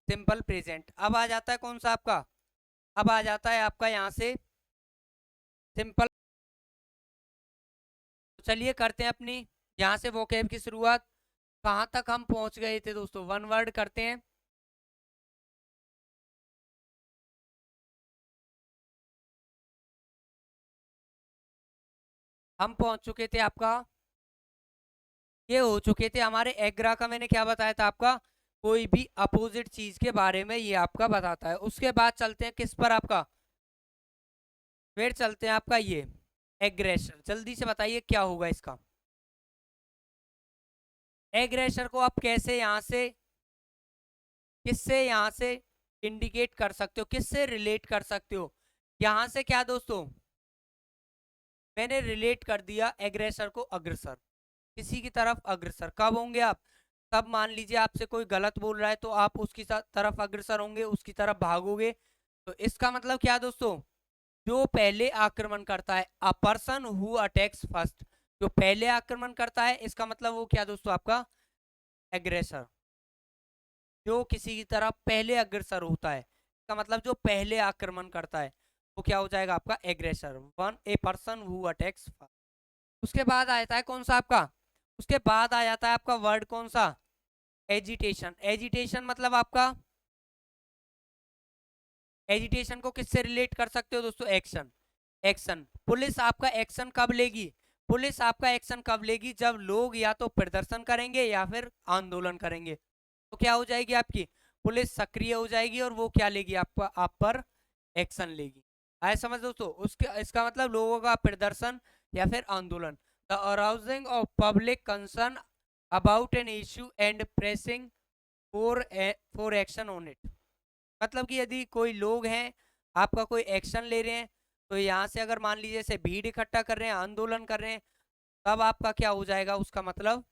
Simple present. अब आ जाता है कौन सा आपका, अब आ जाता है आपका यहाँ से सिंपल। चलिए करते हैं अपनी यहाँ से वोकैब की शुरुआत। कहाँ तक हम पहुंच गए थे दोस्तों, वन वर्ड करते हैं। हम पहुंच चुके थे आपका, ये हो चुके थे हमारे एग्रा का, मैंने क्या बताया था आपका, कोई भी अपोजिट चीज के बारे में ये आपका बताता है। उसके बाद चलते हैं किस पर आपका, फिर चलते हैं आपका ये एग्रेसर। जल्दी से बताइए क्या होगा इसका। एग्रेसर को आप कैसे यहाँ से, किससे यहाँ से इंडिकेट कर सकते हो, किससे रिलेट कर सकते हो। यहाँ से क्या दोस्तों, मैंने रिलेट कर दिया एग्रेसर को अग्रसर, किसी की तरफ अग्रसर कब होंगे आप, तब मान लीजिए आपसे कोई गलत बोल रहा है तो आप उसकी तरफ अग्रसर होंगे, उसकी तरफ भागोगे। तो इसका मतलब क्या दोस्तों, जो पहले आक्रमण करता है, a person who attacks first, जो पहले आक्रमण करता है, इसका मतलब वो क्या दोस्तों आपका एग्रेसर। जो किसी की तरफ पहले अग्रसर होता है, इसका मतलब जो पहले आक्रमण करता है, वो क्या हो जाएगा आपका aggressor, one a person who attacks first. उसके बाद आ जाता है कौन सा आपका, उसके बाद आ जाता है आपका वर्ड कौन सा, एजिटेशन। एजिटेशन मतलब आपका, एजिटेशन को किससे रिलेट कर सकते हो दोस्तों, एक्शन। एक्शन, पुलिस आपका एक्शन कब लेगी, पुलिस आपका एक्शन कब लेगी, जब लोग या तो प्रदर्शन करेंगे या फिर आंदोलन करेंगे। तो क्या हो जाएगी आपकी, पुलिस सक्रिय हो जाएगी और वो क्या लेगी आपका, आप पर एक्शन लेगी। आए समझ दोस्तों, उसके इसका मतलब लोगों का प्रदर्शन या फिर आंदोलन, the arousing of public concern about an issue and pressing for action on it. मतलब कि यदि कोई लोग हैं आपका कोई एक्शन ले रहे हैं, तो यहाँ से अगर मान लीजिए से भीड़ इकट्ठा कर रहे हैं, आंदोलन कर रहे हैं, तब आपका क्या हो जाएगा, उसका मतलब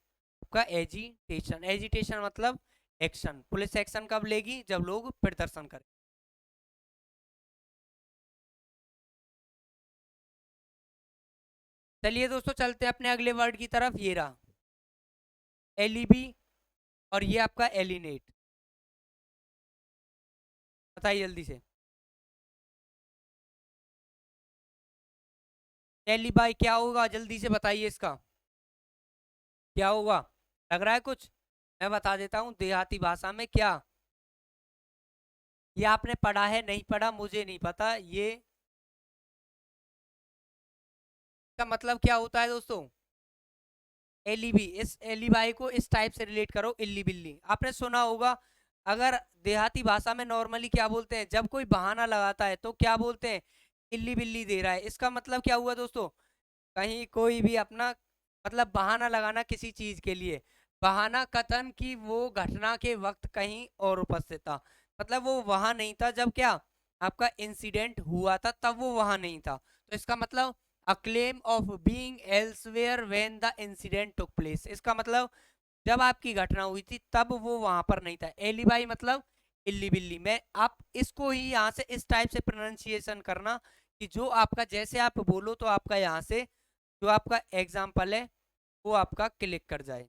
आपका एजिटेशन। एजिटेशन मतलब एक्शन, पुलिस एक्शन कब लेगी, जब लोग प्रदर्शन करें। चलिए दोस्तों चलते हैं अपने अगले वर्ड की तरफ, ये रहा एलिबी, और ये आपका एलिनेट। बताइए जल्दी से, एलिबाई क्या होगा, जल्दी से बताइए इसका क्या होगा। लग रहा है कुछ, मैं बता देता हूँ देहाती भाषा में क्या। ये आपने पढ़ा है नहीं पढ़ा मुझे नहीं पता, ये का मतलब क्या होता है दोस्तों, एलिबी। इस एलिबाई को इस टाइप से रिलेट करो, इल्ली बिल्ली आपने सुना होगा। अगर देहाती भाषा में नॉर्मली क्या बोलते हैं, जब कोई बहाना लगाता है तो क्या बोलते हैं, इल्ली बिल्ली दे रहा है। इसका मतलब क्या हुआ दोस्तों, कहीं कोई भी अपना मतलब बहाना लगाना किसी चीज के लिए, बहाना कथन की वो घटना के वक्त कहीं और उपस्थित था, मतलब वो वहां नहीं था जब क्या आपका इंसिडेंट हुआ था, तब वो वहां नहीं था। तो इसका मतलब a claim of being elsewhere when the incident took place, इसका मतलब जब आपकी घटना हुई थी तब वो वहां पर नहीं था। एलिबाई मतलब इल्ली बिल्ली। मैं आप इसको ही यहाँ से इस टाइप से प्रोनाउंसिएशन करना कि जो आपका जैसे आप बोलो तो आपका यहाँ से जो आपका एग्जाम्पल है वो आपका क्लिक कर जाए।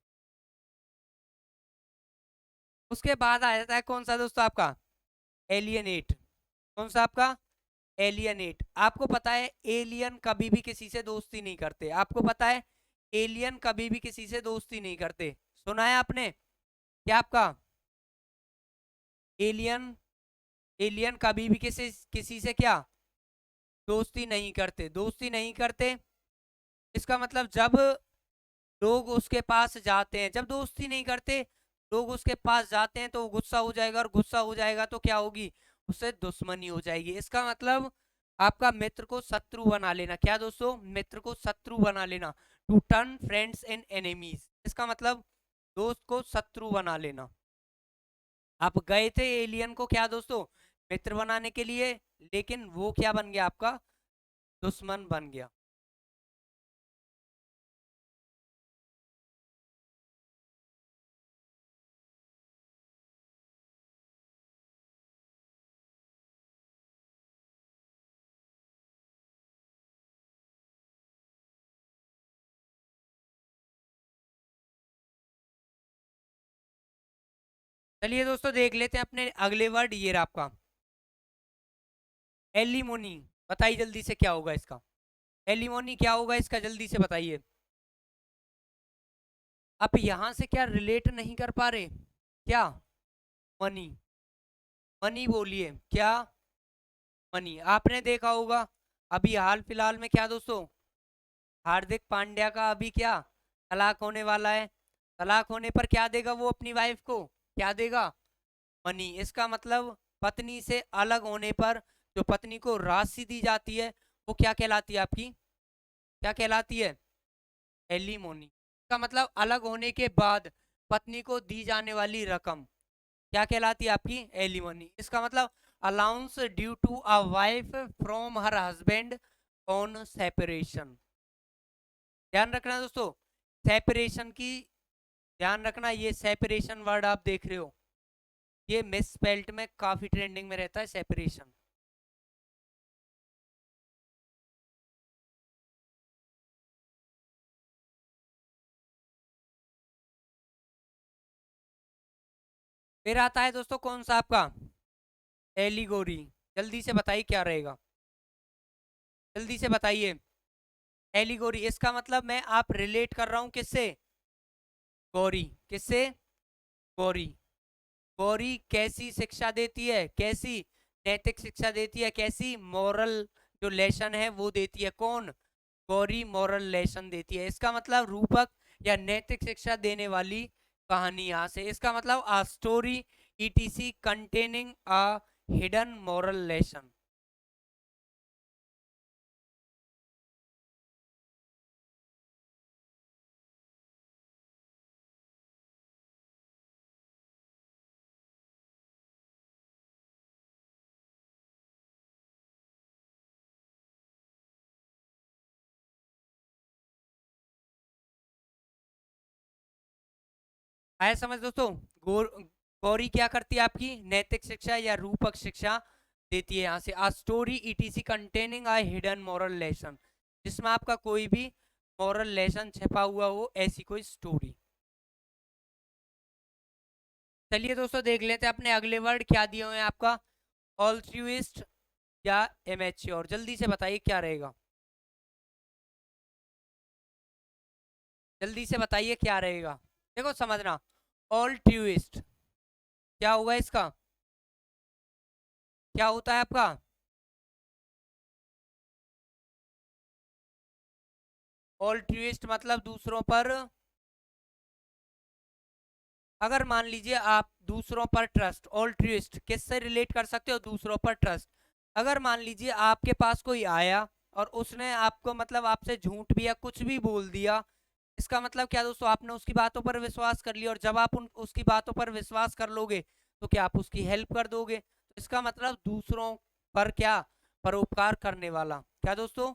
उसके बाद आ जाता है कौन सा दोस्तों आपका एलियनेट। कौन सा आपका एलियनेट। आपको पता है एलियन कभी भी किसी से दोस्ती नहीं करते, आपको पता है एलियन कभी भी किसी से दोस्ती नहीं करते, सुना है आपने क्या आपका एलियन, एलियन कभी भी किसी किसी से क्या दोस्ती नहीं करते, दोस्ती नहीं करते। इसका मतलब जब लोग उसके पास जाते हैं, जब दोस्ती नहीं करते लोग उसके पास जाते हैं तो वो गुस्सा हो जाएगा, और गुस्सा हो जाएगा तो क्या होगी, उससे दुश्मनी हो जाएगी। इसका मतलब आपका मित्र को शत्रु बना लेना, क्या दोस्तों मित्र को शत्रु बना लेना, to turn friends in enemies. इसका मतलब दोस्त को शत्रु बना लेना। आप गए थे एलियन को क्या दोस्तों मित्र बनाने के लिए, लेकिन वो क्या बन गया आपका दुश्मन बन गया। चलिए दोस्तों देख लेते हैं अपने अगले वर्ड, ये रहा आपका एलिमोनी। बताइए जल्दी से क्या होगा इसका, एलिमोनी क्या होगा इसका, जल्दी से बताइए। आप यहां से क्या रिलेट नहीं कर पा रहे क्या? मनी, मनी बोलिए क्या? मनी। आपने देखा होगा अभी हाल फिलहाल में क्या दोस्तों, हार्दिक पांड्या का अभी क्या तलाक होने वाला है। तलाक होने पर क्या देगा वो अपनी वाइफ को, क्या देगा? मनी। इसका मतलब पत्नी से अलग होने पर जो पत्नी को राशि दी जाती है वो क्या कहलाती है आपकी, क्या कहलाती है? एलिमोनी। इसका मतलब अलग होने के बाद पत्नी को दी जाने वाली रकम क्या कहलाती है आपकी? एलिमोनी। इसका मतलब allowance due to a wife from her husband on separation. ध्यान रखना दोस्तों, सेपरेशन की ध्यान रखना, ये सेपरेशन वर्ड आप देख रहे हो, ये मिस स्पेल्ट में काफी ट्रेंडिंग में रहता है सेपरेशन। फिर आता है दोस्तों कौन सा आपका, एलिगोरी। जल्दी से बताइए क्या रहेगा, जल्दी से बताइए। एलिगोरी इसका मतलब मैं आप रिलेट कर रहा हूं किससे? गौरी। किससे? गौरी। गौरी कैसी शिक्षा देती है, कैसी नैतिक शिक्षा देती है, कैसी मॉरल जो लेसन है वो देती है, कौन? गौरी मॉरल लेसन देती है। इसका मतलब रूपक या नैतिक शिक्षा देने वाली कहानी यहाँ से। इसका मतलब a story etc containing a hidden moral lesson. आया समझ दोस्तों? गौरी क्या करती है आपकी, नैतिक शिक्षा या रूपक शिक्षा देती है यहाँ से। A story etc containing a hidden moral lesson, जिसमें आपका कोई भी मॉरल लेसन छिपा हुआ हो, ऐसी कोई स्टोरी। चलिए दोस्तों देख लेते हैं अपने अगले वर्ड क्या दिए हुए हैं आपका, ऑल्ट्रुइस्ट या एमेच्योर। जल्दी से बताइए क्या रहेगा, जल्दी से बताइए क्या रहेगा। देखो समझना, ऑल्ट्रुइस्ट क्या होगा इसका, क्या होता है आपका? ऑल्ट्रुइस्ट मतलब दूसरों पर, अगर मान लीजिए आप दूसरों पर ट्रस्ट, ऑल्ट्रुइस्ट किससे रिलेट कर सकते हो, दूसरों पर ट्रस्ट। अगर मान लीजिए आपके पास कोई आया और उसने आपको मतलब आपसे झूठ भी या कुछ भी बोल दिया, इसका मतलब क्या दोस्तों, आपने उसकी बातों पर विश्वास कर लिया, और जब आप उसकी बातों पर विश्वास कर लोगे तो क्या आप उसकी हेल्प कर दोगे? तो इसका मतलब दूसरों पर क्या, परोपकार करने वाला। क्या दोस्तों?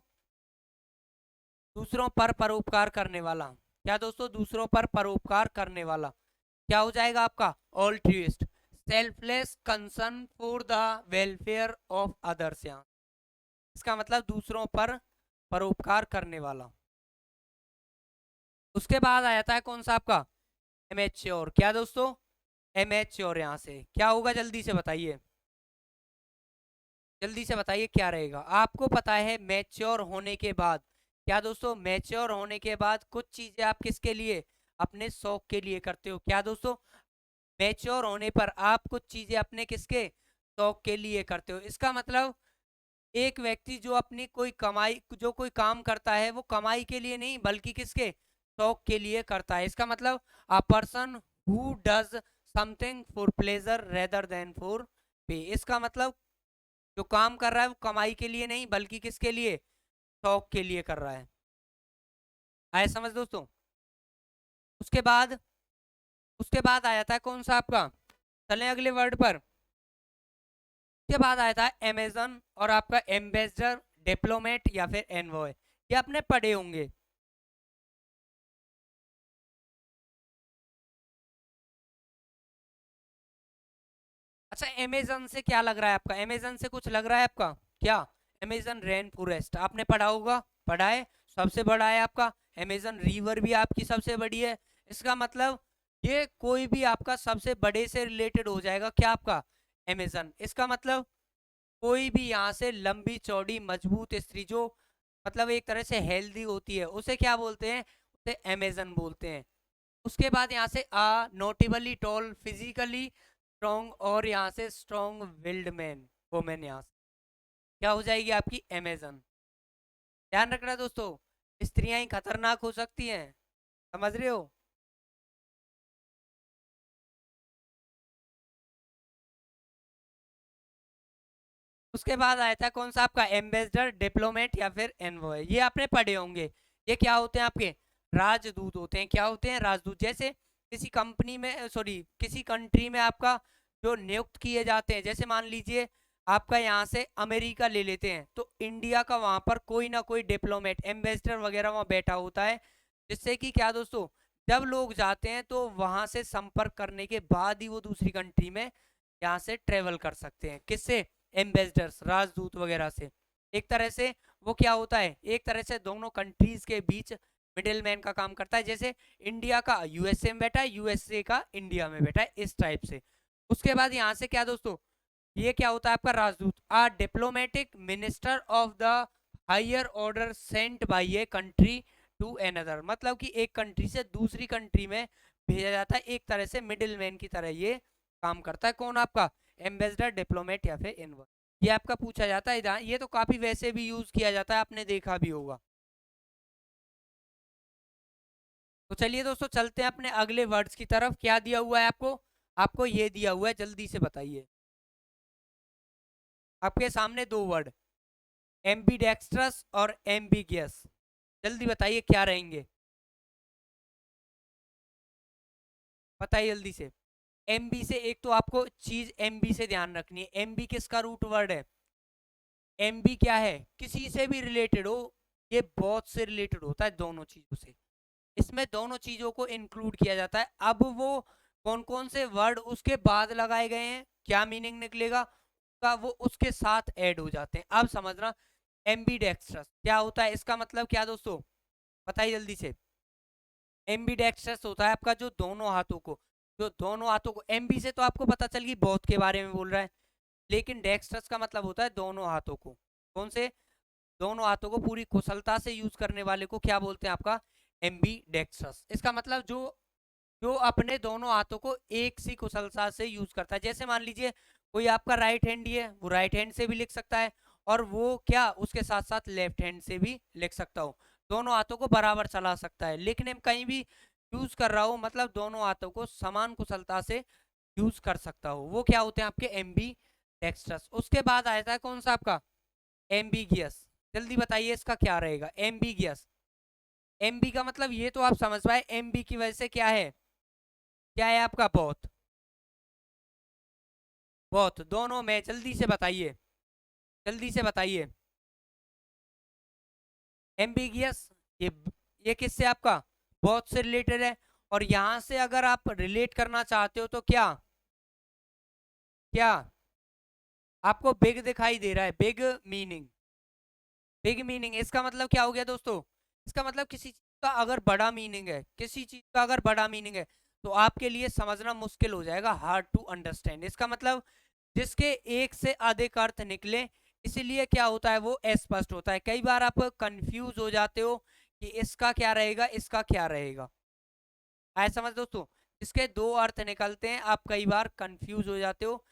दूसरों पर परोपकार करने वाला। क्या दोस्तों? दूसरों पर परोपकार करने वाला क्या हो जाएगा आपका, altruist. Selfless concern for the welfare of others. यहाँ इसका मतलब दूसरों पर परोपकार करने वाला। उसके बाद आ जाता है कौन सा आपका, एमेच्योर। क्या दोस्तों? एमेच्योर। यहाँ से क्या होगा, जल्दी से बताइए, जल्दी से बताइए क्या रहेगा। आपको पता है मैच्योर होने के बाद, क्या दोस्तों, मैच्योर होने के बाद कुछ चीजें आप किसके लिए, अपने शौक के लिए करते हो। क्या दोस्तों? मैच्योर होने पर आप कुछ चीजें अपने किसके, शौक के लिए करते हो। इसका मतलब एक व्यक्ति जो अपनी कोई कमाई, जो कोई काम करता है वो कमाई के लिए नहीं बल्कि किसके, शौक के लिए करता है। इसका मतलब a person who does something for pleasure rather than for पे। इसका मतलब जो काम कर रहा है वो कमाई के लिए नहीं बल्कि किसके लिए, शौक के लिए कर रहा है। आया समझ दोस्तों? उसके बाद, उसके बाद आ जाता है कौन सा आपका, चलें अगले वर्ड पर। उसके बाद आया था अमेजन और आपका एम्बेसडर, डिप्लोमेट या फिर एनवॉय। ये आपने पढ़े होंगे। अच्छा, अमेजन से क्या लग रहा है आपका, अमेजन से कुछ लग रहा है आपका क्या? अमेजन रेन फॉरेस्ट आपने पढ़ा होगा, पढ़ा है, सबसे बड़ा है आपका। अमेजन रिवर भी आपकी सबसे बड़ी है। इसका मतलब ये कोई भी आपका सबसे बड़े से रिलेटेड हो जाएगा क्या आपका अमेजन। इसका मतलब कोई भी यहाँ से लंबी चौड़ी मजबूत स्त्री जो मतलब एक तरह से हेल्दी होती है उसे क्या बोलते हैं, उसे अमेजन बोलते हैं। उसके बाद यहाँ से नोटेबली टॉल फिजिकली स्ट्रॉन्ग और यहाँ से स्ट्रॉन्ग विल्ड मैन वोमेन, यहाँ से क्या हो जाएगी आपकी अमेजन। ध्यान रखना दोस्तों, स्त्रियां ही खतरनाक हो सकती हैं, समझ रहे हो। उसके बाद आया था कौन सा आपका एम्बेसडर, डिप्लोमेट या फिर एनवॉय। ये आपने पढ़े होंगे। ये क्या होते हैं आपके राजदूत होते हैं। क्या होते हैं, राजदूत। जैसे किसी कंपनी में सॉरी किसी कंट्री में आपका जो नियुक्त किए जाते हैं, जैसे मान लीजिए आपका यहाँ से अमेरिका ले लेते हैं तो इंडिया का वहां पर कोई ना कोई डिप्लोमेट एम्बेसडर वगैरह वहां बैठा होता है, जिससे कि क्या दोस्तों जब लोग जाते हैं तो वहां से संपर्क करने के बाद ही वो दूसरी कंट्री में यहाँ से ट्रेवल कर सकते हैं। किससे, एम्बेसडर्स राजदूत वगैरह से। एक तरह से वो क्या होता है, एक तरह से दोनों कंट्रीज के बीच मिडिल मैन का काम करता है। जैसे इंडिया का यूएसए में बैठा है, यूएसए का इंडिया में बैठा है, इस टाइप से। उसके बाद यहाँ से क्या दोस्तों, ये क्या होता है आपका राजदूत, diplomatic minister of the higher order sent by a country to another. मतलब कि एक कंट्री से दूसरी कंट्री में भेजा जाता है, एक तरह से मिडिल मैन की तरह ये काम करता है। कौन आपका एम्बेसडर, डिप्लोमेट या फिर एनवॉय। ये आपका पूछा जाता है, ये तो काफी वैसे भी यूज किया जाता है, आपने देखा भी होगा। तो चलिए दोस्तों चलते हैं अपने अगले वर्ड्स की तरफ। क्या दिया हुआ है आपको, आपको ये दिया हुआ है, जल्दी से बताइए। आपके सामने दो वर्ड, एम्बीडेक्स्ट्रस और एम्बिगियस। जल्दी बताइए क्या रहेंगे, बताइए जल्दी से। एमबी से एक तो आपको चीज एमबी से ध्यान रखनी है। एमबी किसका रूट वर्ड है, एमबी क्या है, किसी से भी रिलेटेड हो, ये बहुत से रिलेटेड होता है दोनों चीजों से। इसमें दोनों चीजों को इंक्लूड किया जाता है। अब वो कौन कौन से वर्ड उसके बाद लगाए गए हैं, क्या मीनिंग निकलेगा का, वो उसके साथ ऐड हो जाते हैं। अब समझना, एम्बीडेक्स्ट्रस क्या होता है, इसका मतलब क्या दोस्तों, बताइए जल्दी से। एम्बीडेक्स्ट्रस होता है आपका जो दोनों हाथों को, जो दोनों हाथों को, एमबी से तो आपको पता चल गई बहुत के बारे में बोल रहा है, लेकिन डेक्स्ट्रस का मतलब होता है दोनों हाथों को। कौन से, दोनों हाथों को पूरी कुशलता से यूज करने वाले को क्या बोलते हैं आपका एमबी डेक्स्ट्रस। इसका मतलब जो जो अपने दोनों हाथों को एक सी कुशलता से यूज करता है। जैसे मान लीजिए कोई आपका राइट हैंड है, वो राइट हैंड से भी लिख सकता है, और वो क्या उसके साथ साथ लेफ्ट हैंड से भी लिख सकता हो, दोनों हाथों को बराबर चला सकता है। लिखने में कहीं भी यूज कर रहा हो, मतलब दोनों हाथों को समान कुशलता से यूज कर सकता हो, वो क्या होते हैं आपके एमबी डेक्स्ट्रस। उसके बाद आया था कौन सा आपका एम्बिगियस। जल्दी बताइए इसका क्या रहेगा, एम्बिगियस। एमबी का मतलब ये तो आप समझ पाए, एमबी की वजह से क्या है, क्या है आपका बहुत, बहुत दोनों में। जल्दी से बताइए, जल्दी से बताइए। एम्बिगियस, ये ये किससे आपका बहुत से रिलेटेड है। और यहां से अगर आप रिलेट करना चाहते हो तो क्या, क्या आपको बिग दिखाई दे रहा है, बिग मीनिंग, बिग मीनिंग। इसका मतलब क्या हो गया दोस्तों, इसका मतलब किसी चीज का अगर बड़ा मीनिंग है, किसी चीज का अगर बड़ा मीनिंग है तो आपके लिए समझना मुश्किल हो जाएगा, हार्ड टू अंडरस्टैंड। इसका मतलब जिसके एक से अधिक अर्थ निकले, इसीलिए क्या होता है वो अस्पष्ट होता है। कई बार आप कंफ्यूज हो जाते हो कि इसका क्या रहेगा, इसका क्या रहेगा। आए समझ दोस्तों, इसके दो अर्थ निकलते हैं, आप कई बार कंफ्यूज हो जाते हो,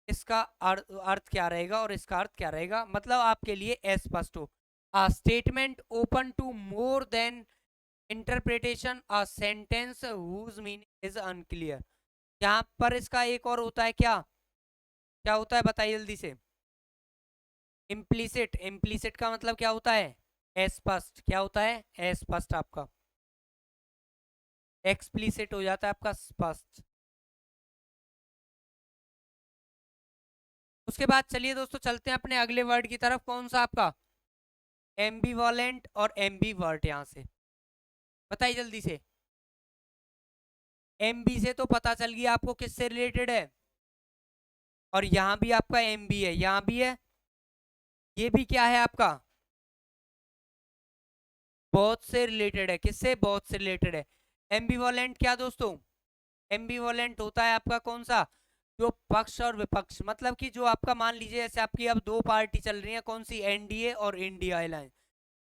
इसका अर्थ क्या रहेगा और इसका अर्थ क्या रहेगा, मतलब आपके लिए अस्पष्ट हो। a statement open to more than interpretation, a sentence whose meaning is unclear। यहाँ पर इसका एक और होता है क्या, क्या होता है बताइए जल्दी से। इम्प्लीसिट, इम्प्लीसिट का मतलब क्या होता है, अस्पष्ट। क्या होता है, अस्पष्ट आपका, एक्सप्लिसिट हो जाता है आपका स्पष्ट। उसके बाद चलिए दोस्तों चलते हैं अपने अगले वर्ड की तरफ। कौन सा आपका एम्बीवलेंट और एम्बीवर्ट, यहां से बताइए जल्दी से। एमबी से तो पता चल गया आपको किससे रिलेटेड है, और यहां भी आपका एमबी है, यहां भी है, ये भी क्या है आपका बहुत से रिलेटेड है। किससे, बहुत से रिलेटेड है। एम्बीवलेंट क्या दोस्तों, एम्बिवलेंट होता है आपका कौन सा, जो पक्ष और विपक्ष, मतलब कि जो आपका मान लीजिए जैसे आपकी अब दो पार्टी चल रही है, कौन सी, एनडीए और इंडिया अलायंस।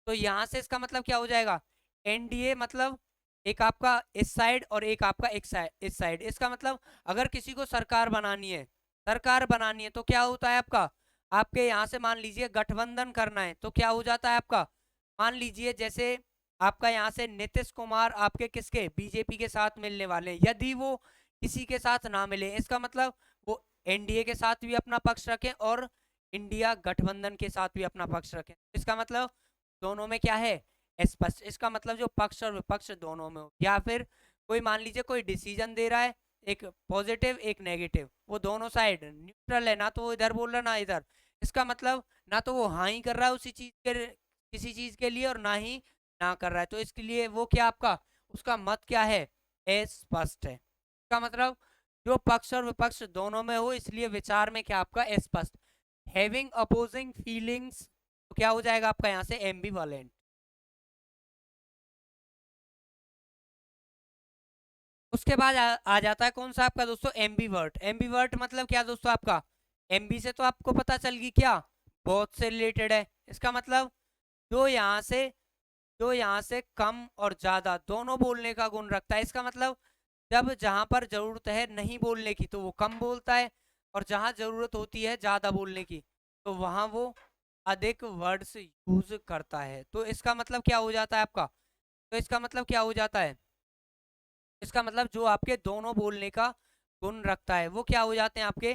तो यहाँ से इसका मतलब क्या हो जाएगा, एनडीए मतलब एक आपका इस साइड और एक आपका एक साइड इस साइड। इसका मतलब अगर किसी को सरकार बनानी है, सरकार बनानी है तो क्या होता है आपका, आपके यहाँ से मान लीजिए गठबंधन करना है तो क्या हो जाता है आपका, मान लीजिए जैसे आपका यहाँ से नीतीश कुमार आपके किसके, बीजेपी के साथ मिलने वाले हैं, यदि वो किसी के साथ ना मिले, इसका मतलब वो एनडीए के साथ भी अपना पक्ष रखें और इंडिया गठबंधन के साथ भी अपना पक्ष रखें। इसका मतलब दोनों में क्या है, स्पष्ट। इसका मतलब जो पक्ष और विपक्ष दोनों में हो, या फिर कोई मान लीजिए कोई डिसीजन दे रहा है, एक पॉजिटिव एक नेगेटिव, वो दोनों साइड न्यूट्रल है, ना तो वो इधर बोल रहा ना इधर। इसका मतलब ना तो वो हाँ ही कर रहा है उसी चीज के, किसी चीज के लिए, और ना ही ना कर रहा है, तो इसके लिए वो क्या आपका, उसका मत क्या है, स्पष्ट है। इसका मतलब जो पक्ष और विपक्ष दोनों में हो, इसलिए विचार में क्या आपका स्पष्ट। हैविंग अपोजिंग फीलिंग्स, तो क्या हो जाएगा आपका यहाँ से एम्बिवलेंट। उसके बाद आ जाता है कौन सा आपका दोस्तों, एम्बीवर्ट। एम्बीवर्ट मतलब क्या दोस्तों आपका, एमबी से तो आपको पता चल गई क्या, बहुत से रिलेटेड है। इसका मतलब जो यहाँ से, जो यहाँ से कम और ज्यादा दोनों बोलने का गुण रखता है। इसका मतलब जब जहां पर जरूरत है नहीं बोलने की तो वो कम बोलता है, और जहां जरूरत होती है ज्यादा बोलने की तो वहां वो अधिक वर्ड्स यूज करता है। तो इसका मतलब क्या हो जाता है आपका, तो इसका मतलब क्या हो जाता है, इसका मतलब जो आपके दोनों बोलने का गुण रखता है वो क्या हो जाते हैं आपके,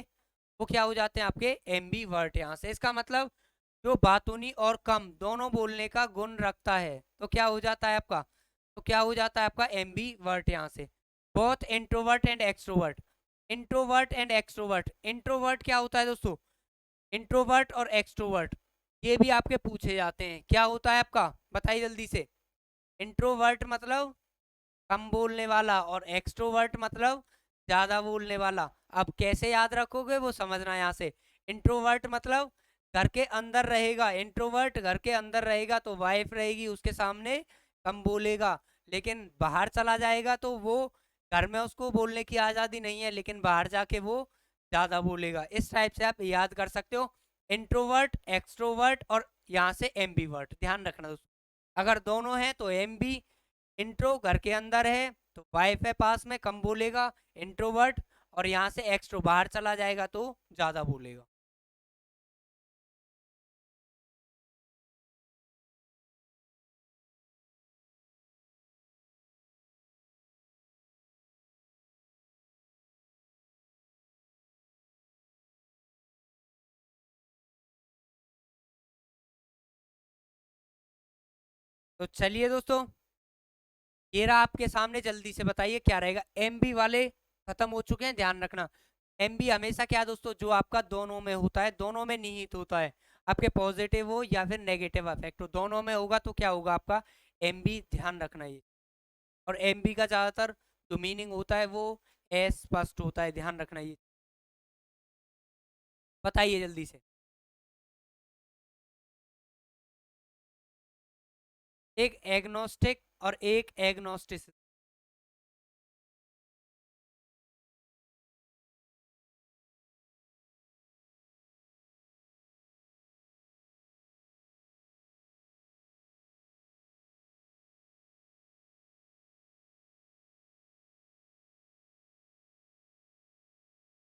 वो क्या हो जाते हैं आपके एम्बीवर्ट। यहाँ से इसका मतलब जो बातूनी और कम दोनों बोलने का गुण रखता है तो क्या हो जाता है आपका, तो क्या हो जाता है आपका एम्बीवर्ट। यहाँ से both introvert and extrovert, introvert and extrovert. Introvert क्या होता है दोस्तों, इंट्रोवर्ट और एक्सट्रोवर्ट ये भी आपके पूछे जाते हैं, क्या होता है आपका, बताइए जल्दी से। इंट्रोवर्ट मतलब कम बोलने वाला, और एक्सट्रोवर्ट मतलब ज्यादा बोलने वाला। अब कैसे याद रखोगे वो समझना। यहाँ से इंट्रोवर्ट मतलब घर के अंदर रहेगा, इंट्रोवर्ट घर के अंदर रहेगा तो वाइफ रहेगी उसके सामने, कम बोलेगा, लेकिन बाहर चला जाएगा तो वो, घर में उसको बोलने की आजादी नहीं है लेकिन बाहर जाके वो ज्यादा बोलेगा। इस टाइप से आप याद कर सकते हो, इंट्रोवर्ट, एक्सट्रोवर्ट और यहाँ से एम्बीवर्ट। ध्यान रखना दोस्तों, अगर दोनों हैं तो एमबी, इंट्रो घर के अंदर है तो वाइफ है पास में, कम बोलेगा, इंट्रोवर्ट, और यहाँ से एक्सट्रो बाहर चला जाएगा तो ज्यादा बोलेगा। तो चलिए दोस्तों, ये रहा आपके सामने, जल्दी से बताइए क्या रहेगा। एमबी वाले खत्म हो चुके हैं, ध्यान रखना। एमबी हमेशा क्या दोस्तों, जो आपका दोनों में होता है, दोनों में निहित होता है, आपके पॉजिटिव हो या फिर नेगेटिव इफेक्ट हो, दोनों में होगा तो क्या होगा आपका एमबी। ध्यान रखना ये। और एमबी का ज्यादातर जो मीनिंग होता है वो स्पष्ट होता है, ध्यान रखना ये। बताइए जल्दी से। एक एग्नोस्टिक और एक एग्नोस्टिस।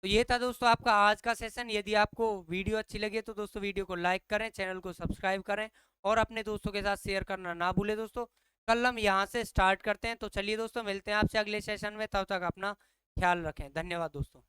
तो ये था दोस्तों आपका आज का सेशन। यदि आपको वीडियो अच्छी लगी तो दोस्तों वीडियो को लाइक करें, चैनल को सब्सक्राइब करें और अपने दोस्तों के साथ शेयर करना ना भूलें दोस्तों। कल हम यहाँ से स्टार्ट करते हैं। तो चलिए दोस्तों, मिलते हैं आपसे अगले सेशन में, तब तक अपना ख्याल रखें। धन्यवाद दोस्तों।